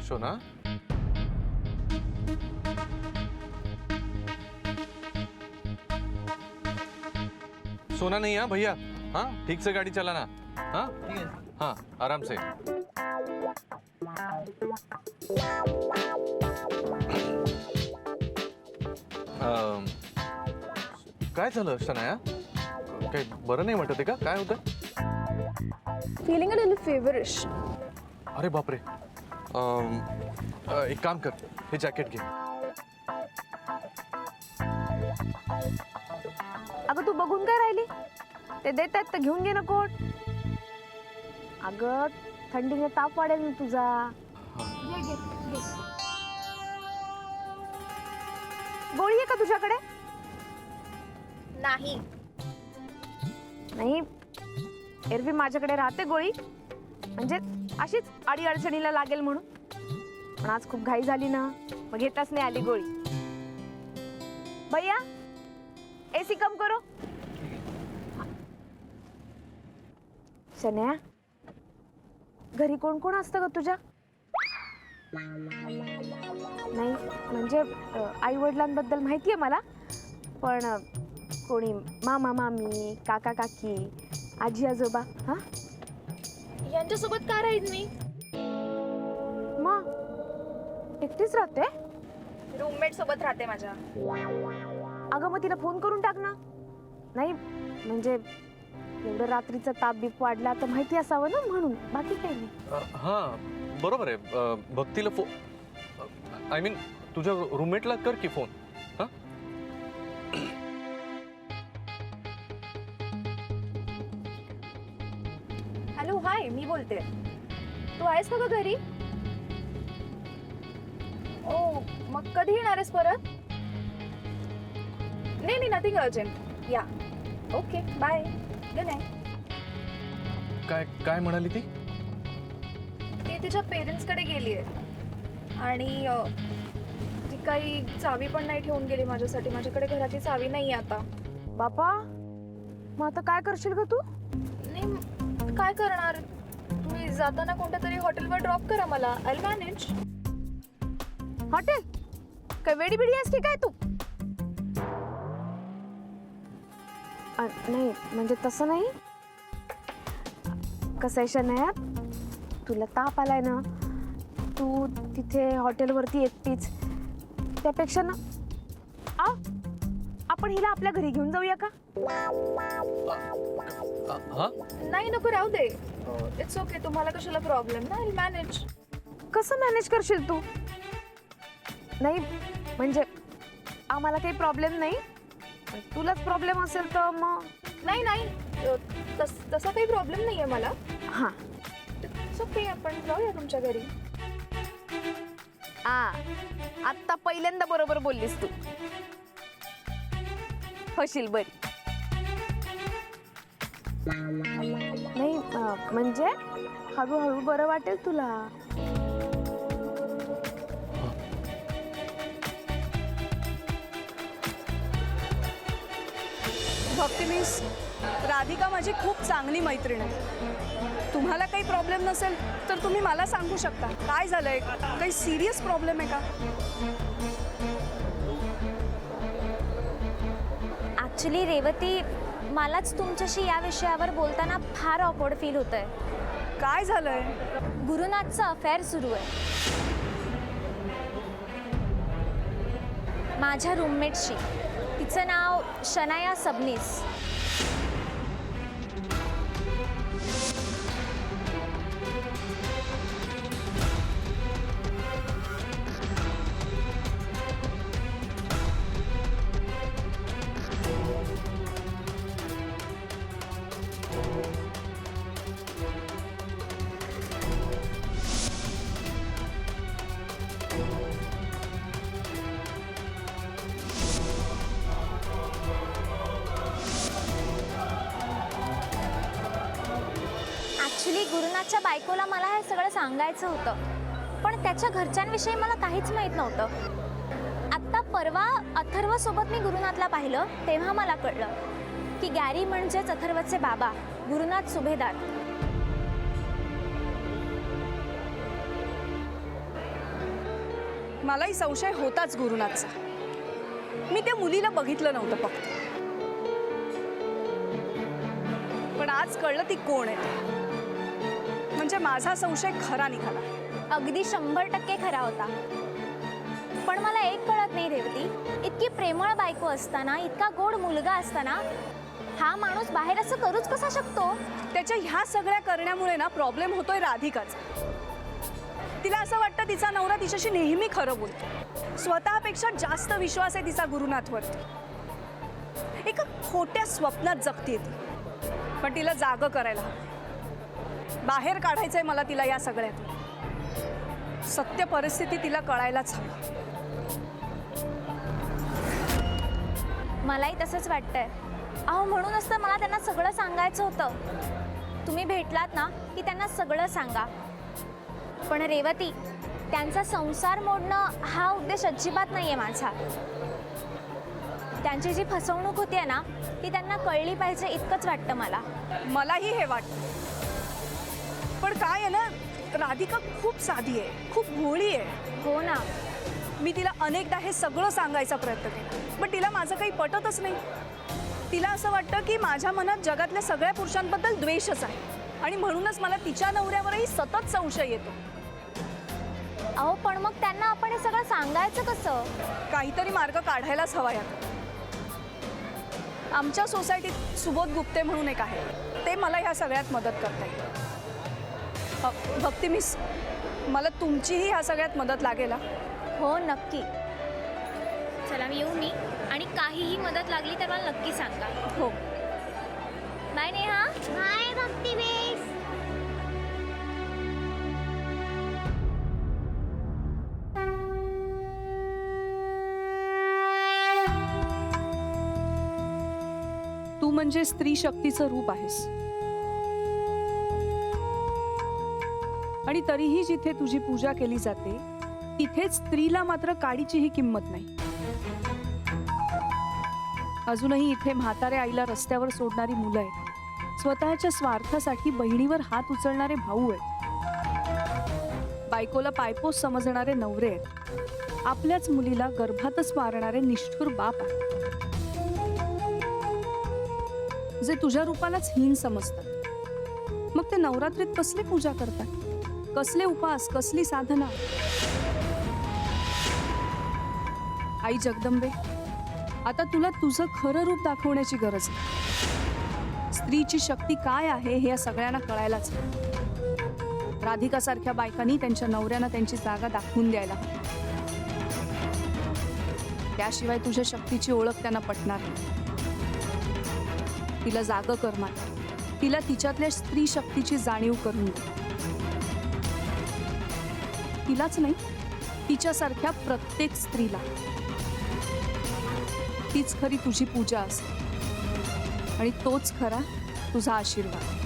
सोना, सोना नहीं हाँ भैया, हाँ ठीक से गाड़ी चलाना। हाँ ठीक है, हाँ आराम से। काय झालं शनाया? काही बरं नाही वाटत आहे का? काय होतं? Feeling a little feverish. अरे बापरे, एक काम कर, हे जॅकेट घे. अगं तू बघून काय राहिली? ते देत आहेत तर घेऊन घे ना कोट. अगं थंडीने ताप वाढेल ना तुझा. घे घे घे. गोळी आहे का तुझ्याकडे? नाही. नाही, एरवी माझ्याकडे राहते गोळी, म्हणजे अशीच आडी अडचणीला लागेल म्हणून. पण आज खूप घाई झाली ना, मग घेताच नाही आली गोळी. भैया एसी कम करो. शन्या, घरी कोण कोण असतं ग तुझ्या? नाही म्हणजे आई वडिलांबद्दल माहिती आहे मला, पण कोणी मामा मामी, काका काकी, आजी आजोबा? हा, यांच्यासोबत का राहील मी? मग एकटीच राहते? रूममेट सोबत राहते माझ्या. अगं मग तिला फोन करून टाक ना. नाही म्हणजे एवढं रात्रीचा ताप बीप वाढला तर माहिती असावं ना, म्हणून. बाकी काही नाही. हां बरोबर आहे. भक्तीला आय मीन तुझ्या रूममेटला कर की फोन. हां हॅलो, हाय, मी बोलते. तू आहेस का ग घरी? ओ, मग कधी येणार आहेस परत? नाही नाही, नथिंग अर्जंट. या, ओके, बाय, गुड नाईट. काय काय म्हणाली ती? ती तिच्या पेरेंट्सकडे गेली आहे आणि ती काही चावी पण नाही ठेवून गेली माझ्यासाठी. माझ्याकडे घराची चावी नाही आता. बापा, मग आता काय करशील ग तू? नाही, काय करणार? तुम्ही जाताना कोणत्या तरी हॉटेलवर ड्रॉप करा मला. I will manage. हॉटेल? काय वेडी बिडी आहेस की काय तू? नाही म्हणजे तसं नाही. कसं आहे शनाया, तुला ताप आलाय ना, तू तिथे हॉटेलवरती एकटीच, त्यापेक्षा ना आपण हिला आपल्या घरी घेऊन जाऊया का? हां नाही, नको, राहू दे. It's okay. तुम्हाला कशाला प्रॉब्लेम ना? I will manage. कसं मॅनेज करशील तू? नाही म्हणजे आम्हाला काही प्रॉब्लेम नाही, पण तुलाच प्रॉब्लेम असेल तर मग. नाही नाही, तसा काही प्रॉब्लेम नाही आहे मला. हां इट्स ओके, आपण जाऊया तुमच्या घरी. आत्ता पहिल्यांदा बरोबर बोललीस तू. होशील बरी. नाही म्हणजे हळूहळू बरं वाटेल तुला. भक्ती मिस, राधिका माझी खूप चांगली मैत्रीण आहे. तुम्हाला काही प्रॉब्लेम नसेल तर तुम्ही मला सांगू शकता. काय झालंय? काही सिरियस प्रॉब्लेम आहे का? ॲक्च्युली रेवती, मलाच तुमच्याशी या विषयावर बोलताना फार ऑकवर्ड फील होतंय. काय झालंय? गुरुनाथचं अफेअर सुरू आहे माझ्या रूममेटशी. तिचं नाव शनाया सबनीस. ॲक्च्युली गुरुनाथच्या बायकोला मला हे सगळं सांगायचं होतं, पण त्याच्या घरच्यांविषयी मला काहीच माहीत नव्हतं. आत्ता परवा अथर्वसोबत मी गुरुनाथला पाहिलं तेव्हा मला कळलं की गॅरी म्हणजेच अथर्वचे बाबा गुरुनाथ सुभेदार. मलाही संशय होताच गुरुनाथचा. मी त्या मुलीला बघितलं नव्हतं फक्त, पण आज कळलं ती कोण आहे ते. म्हणजे माझा संशय खरा निघाला. अगदी 100% खरा होता. पण मला एक कळत नाही रेवती, इतकी प्रेमळ बायको असताना, इतका गोड मुलगा असताना हा माणूस बाहेर असं करूच कसा शकतो? त्याच्या ह्या सगळ्या करण्यामुळे ना प्रॉब्लेम होतोय राधिकाचा. तिला असं वाटतं तिचा नवरा तिच्याशी नेहमी खरं बोलतो. स्वतःपेक्षा जास्त विश्वास आहे तिचा गुरुनाथवरती. एका खोट्या स्वप्नात जगते ती. पण तिला जागं करायला हवं. बाहेर काढायचंय मला तिला या सगळ्यात. सत्य परिस्थिती तिला कळायलाच हवी. मलाही तसंच वाटतंय. अहो म्हणूनच तर मला त्यांना सगळं सांगायचं होतं. तुम्ही भेटलात ना की त्यांना सगळं सांगा. पण रेवती, त्यांचा संसार मोडणं हा उद्देश अजिबात नाही आहे माझा. त्यांची जी फसवणूक होती ना ती त्यांना कळली पाहिजे इतकंच वाटतं मला. मलाही हे वाटतं. पण काय आहे ना, राधिका खूप साधी आहे, खूप भोळी आहे. हो ना. मी तिला अनेकदा हे सगळं सांगायचा प्रयत्न केला, पण तिला माझं काही पटतच नाही. तिला असं वाटतं की माझ्या मनात जगातल्या सगळ्या पुरुषांबद्दल द्वेषच आहे, आणि म्हणूनच मला तिच्या नवऱ्यावरही सतत संशय येतो. अहो पण मग त्यांना आपण हे सगळं सांगायचं कसं? काहीतरी मार्ग काढायलाच हवा यात. आमच्या सोसायटीत सुबोध गुप्ते म्हणून एक आहे, ते मला ह्या सगळ्यात मदत करतायत. भक्ती मिस, मला तुमचीही ह्या सगळ्यात मदत लागेल. हो नक्की. चला मी येऊ मी, आणि काहीही मदत लागली तर मला नक्की सांगा. हो. बाय नेहा. बाय भक्ती बेस. तू म्हणजे स्त्री शक्तीचं रूप आहेस, आणि तरीही जिथे तुझी पूजा केली जाते तिथेच स्त्रीला मात्र काडीचीही किंमत नाही. अजूनही इथे म्हाताऱ्या आईला रस्त्यावर सोडणारी मुलं आहेत. स्वतःच्या स्वार्थासाठी बहिणीवर हात उचलणारे भाऊ आहेत. बायकोला पायपोस समजणारे नवरे आहेत. आपल्याच मुलीला गर्भातच मारणारे निष्ठुर बाप आहेत, जे तुझ्या रूपालाच हीन समजतात. मग ते नवरात्रीत कसली पूजा करतात, कसले उपास, कसली साधना. आई जगदंबे, आता तुला तुझं खरं रूप दाखवण्याची गरज आहे. स्त्रीची शक्ती काय आहे हे या सगळ्यांना कळायलाच हवं. राधिकासारख्या बायकांनी त्यांच्या नवऱ्यांना त्यांची जागा दाखवून द्यायला हवी. त्याशिवाय तुझ्या शक्तीची ओळख त्यांना पटणार नाही. तिला जागं कर माता. तिला तिच्यातल्या स्त्री शक्तीची जाणीव करून दे. तिलाच नाही, तिच्यासारख्या प्रत्येक स्त्रीला. तीच खरी तुझी पूजा असते, आणि तोच खरा तुझा आशीर्वाद.